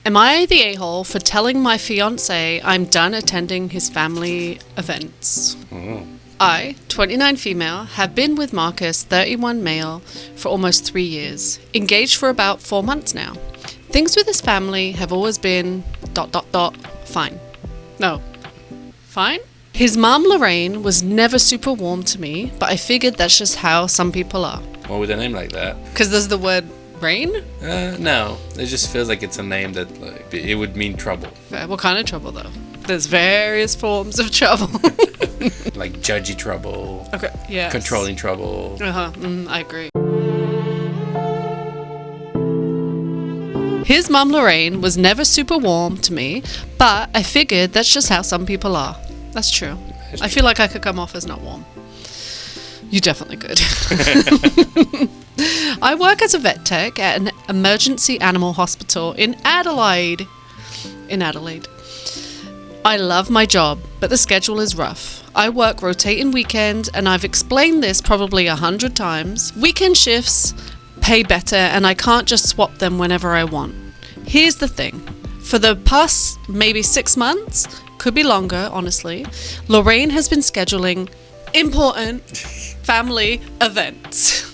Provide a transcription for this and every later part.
Am I the a-hole for telling my fiancé I'm done attending his family events? I, 29 female, have been with Marcus, 31 male, for almost 3 years. Engaged for about 4 months now. Things with his family have always been ... fine. No. Fine? His mum, Lorraine, was never super warm to me, but I figured that's just how some people are. Why with a name like that? Because there's the word rain? No. It just feels like it's a name that it would mean trouble. What kind of trouble, though? There's various forms of trouble. Like judgy trouble. Okay, yeah. Controlling trouble. I agree. His mum, Lorraine, was never super warm to me, but I figured that's just how some people are. That's true. I feel like I could come off as not warm. You definitely could. I work as a vet tech at an emergency animal hospital in Adelaide. I love my job, but the schedule is rough. I work rotating weekends, and I've explained this probably 100 times. Weekend shifts pay better, and I can't just swap them whenever I want. Here's the thing. For the past maybe 6 months, could be longer, honestly, Lorraine has been scheduling important family events.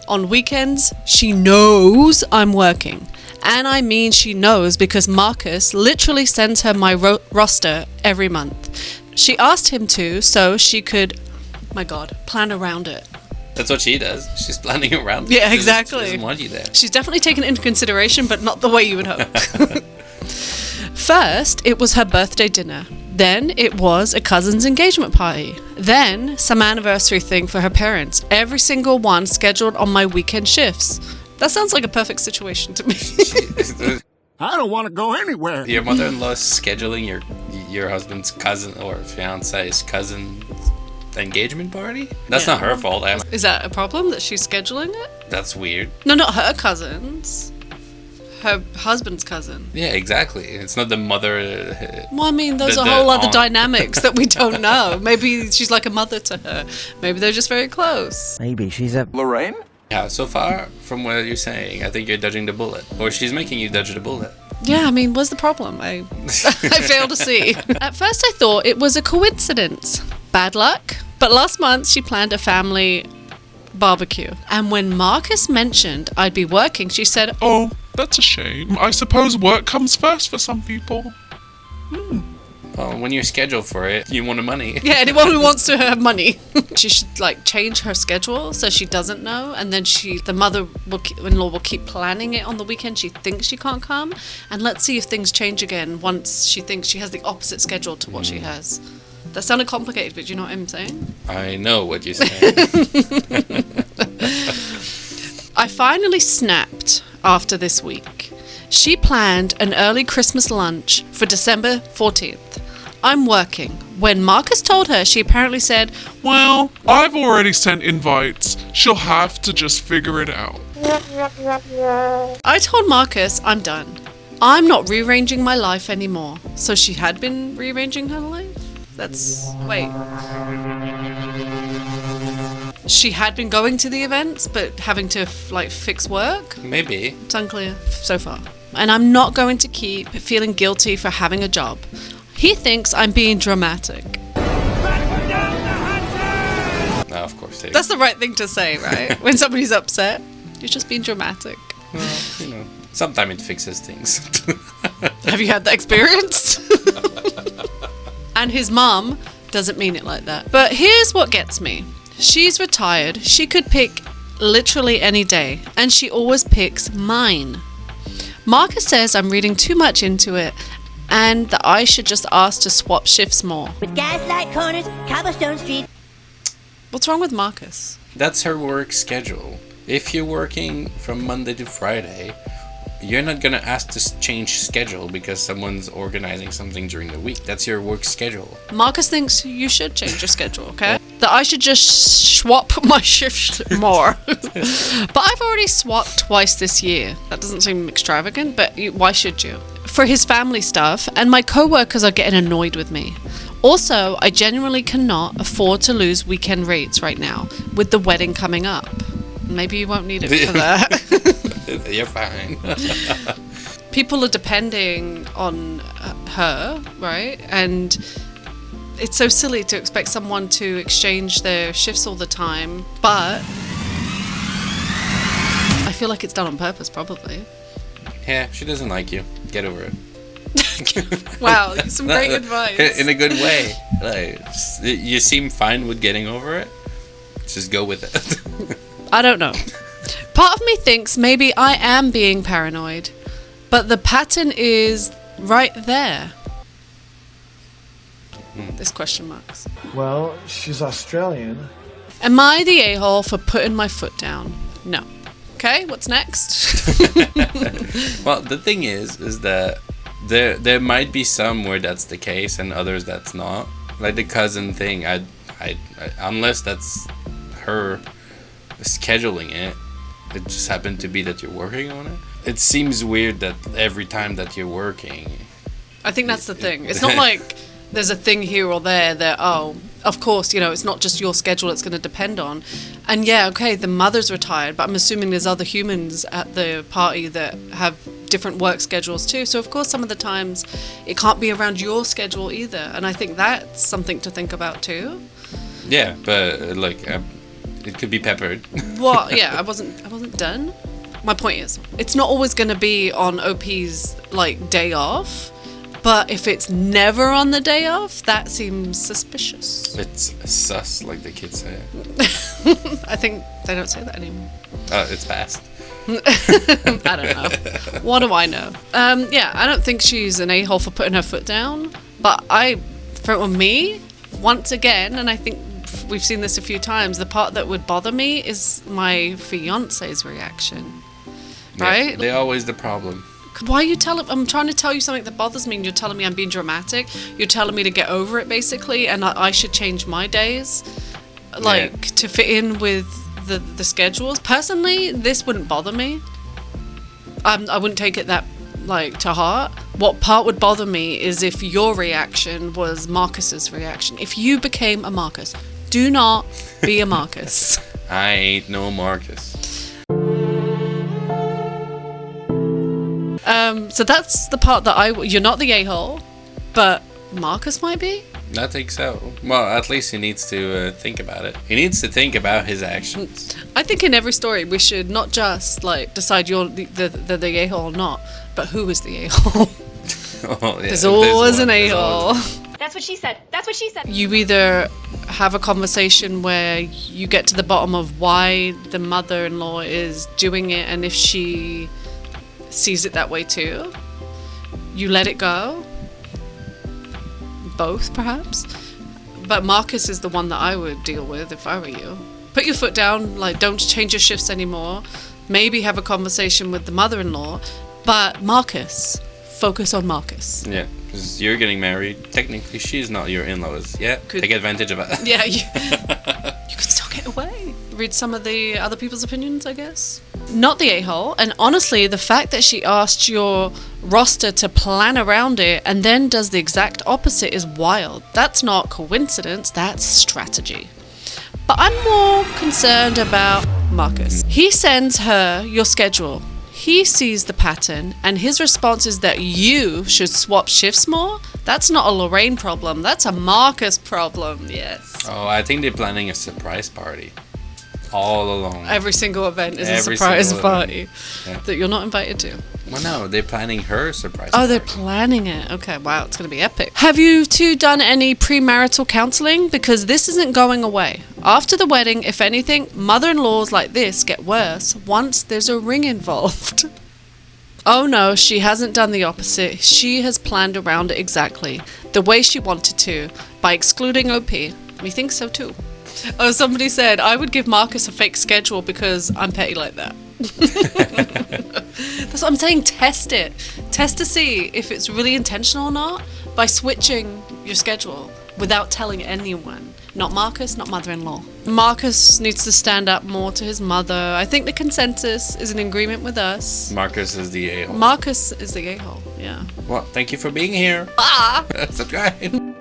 On weekends, she knows I'm working. And I mean she knows because Marcus literally sends her my roster every month. She asked him to so she could, my God, plan around it. That's what she does. She's planning around it. Yeah, exactly. She doesn't want you there. She's definitely taken it into consideration, but not the way you would hope. First, it was her birthday dinner. Then it was a cousin's engagement party. Then some anniversary thing for her parents. Every single one scheduled on my weekend shifts. That sounds like a perfect situation to me. I don't want to go anywhere. Your mother-in-law is scheduling your husband's cousin or fiance's cousin's engagement party? That's not her fault. Is that a problem that she's scheduling it? That's weird. No, not her cousins. Her husband's cousin. Yeah, exactly. It's not the mother. Well, I mean, there's a whole other dynamics that we don't know. Maybe she's like a mother to her. Maybe they're just very close. Maybe she's a... Lorraine? Yeah, so far from what you're saying, I think you're dodging the bullet. Or she's making you dodge the bullet. Yeah, I mean, what's the problem? I fail to see. At first I thought it was a coincidence. Bad luck. But last month she planned a family barbecue. And when Marcus mentioned I'd be working, she said, "Oh, that's a shame. I suppose work comes first for some people." Well, when you're scheduled for it, you want the money. Yeah, anyone who wants to have money. She should change her schedule so she doesn't know, and then the mother-in-law will keep planning it on the weekend. She thinks she can't come, and let's see if things change again once she thinks she has the opposite schedule to what she has. That sounded complicated, but do you know what I'm saying? I know what you're saying. I finally snapped after this week. She planned an early Christmas lunch for December 14th. I'm working. When Marcus told her, she apparently said, "Well, I've already sent invites. She'll have to just figure it out." I told Marcus I'm done. I'm not rearranging my life anymore. So she had been rearranging her life? Wait. She had been going to the events, but having to fix work? Maybe. It's unclear so far. And I'm not going to keep feeling guilty for having a job. He thinks I'm being dramatic. No, of course. That's the right thing to say, right? When somebody's upset, you're just being dramatic. Well, sometimes it fixes things. Have you had that experience? And his mum doesn't mean it like that. But here's what gets me. She's retired. She could pick literally any day, and she always picks mine. Marcus says I'm reading too much into it, and that I should just ask to swap shifts more. With gaslight corners, cobblestone street. What's wrong with Marcus? That's her work schedule. If you're working from Monday to Friday, you're not gonna ask to change schedule because someone's organizing something during the week. That's your work schedule. Marcus thinks you should change your schedule, okay? That I should just swap my shift more. But I've already swapped twice this year. That doesn't seem extravagant, but why should you? For his family stuff, and my co-workers are getting annoyed with me. Also, I genuinely cannot afford to lose weekend rates right now with the wedding coming up. Maybe you won't need it for that. You're fine. People are depending on her, right? And it's so silly to expect someone to exchange their shifts all the time, but I feel like it's done on purpose, probably. Yeah, she doesn't like you. Get over it. Wow, some great advice. In a good way. Like, you seem fine with getting over it. Just go with it. I don't know. Part of me thinks maybe I am being paranoid, but the pattern is right there. There's question marks. Well, she's Australian. Am I the a-hole for putting my foot down? No. Okay, what's next? Well, the thing is that there might be some where that's the case and others that's not. Like the cousin thing, I unless that's her scheduling it, it just happened to be that you're working on it. It seems weird that every time that you're working. I think that's the thing. It's not like there's a thing here or there that, oh, of course, you know, it's not just your schedule it's going to depend on. And yeah, okay, the mother's retired, but I'm assuming there's other humans at the party that have different work schedules too. So of course, some of the times it can't be around your schedule either. And I think that's something to think about too. Yeah, but like it could be peppered. What? Yeah, I wasn't done. My point is, it's not always going to be on OP's like day off. But if it's never on the day off, that seems suspicious. It's sus, like the kids say. I think they don't say that anymore. Oh, it's past. I don't know. What do I know? Yeah, I don't think she's an a-hole for putting her foot down. But for me, once again, and I think we've seen this a few times, the part that would bother me is my fiance's reaction. Right? Yeah, they're always the problem. Why are you I'm trying to tell you something that bothers me and you're telling me I'm being dramatic. You're telling me to get over it basically and I should change my days to fit in with the schedules. Personally, this wouldn't bother me. I wouldn't take it that to heart. What part would bother me is if your reaction was Marcus's reaction. If you became a Marcus, do not be a Marcus. I ain't no Marcus. So that's the part that you're not the a-hole, but Marcus might be? I think so. Well, at least he needs to think about it. He needs to think about his actions. I think in every story we should not just decide you're the a-hole or not, but who is the a-hole. Oh, yeah, there's always an a-hole. That's what she said. That's what she said. You either have a conversation where you get to the bottom of why the mother-in-law is doing it, and if she sees it that way too, you let it go. Both, perhaps. But Marcus is the one that I would deal with if I were you. Put your foot down, don't change your shifts anymore. Maybe have a conversation with the mother-in-law. But Marcus, focus on Marcus. Yeah, because you're getting married. Technically, she's not your in-laws. Yeah, take advantage of it. Yeah, you can still get away. Read some of the other people's opinions, I guess. Not the a-hole. And honestly, the fact that she asked your roster to plan around it and then does the exact opposite is wild. That's not coincidence, that's strategy. But I'm more concerned about Marcus. He sends her your schedule. He sees the pattern and his response is that you should swap shifts more. That's not a Lorraine problem, that's a Marcus problem. Yes. Oh, I think they're planning a surprise party. All along. Every single event is a surprise party that you're not invited to. Well, no, they're planning her surprise party. Oh, they're planning it. Okay, wow, it's going to be epic. Have you two done any premarital counseling? Because this isn't going away. After the wedding, if anything, mother-in-laws like this get worse once there's a ring involved. Oh no, she hasn't done the opposite. She has planned around it exactly the way she wanted to by excluding OP. We think so too. Oh, somebody said, I would give Marcus a fake schedule because I'm petty like that. That's what I'm saying. Test it. Test to see if it's really intentional or not by switching your schedule without telling anyone. Not Marcus, not mother-in-law. Marcus needs to stand up more to his mother. I think the consensus is in agreement with us. Marcus is the a-hole. Marcus is the a-hole, yeah. Well, thank you for being here. Bye. Subscribe.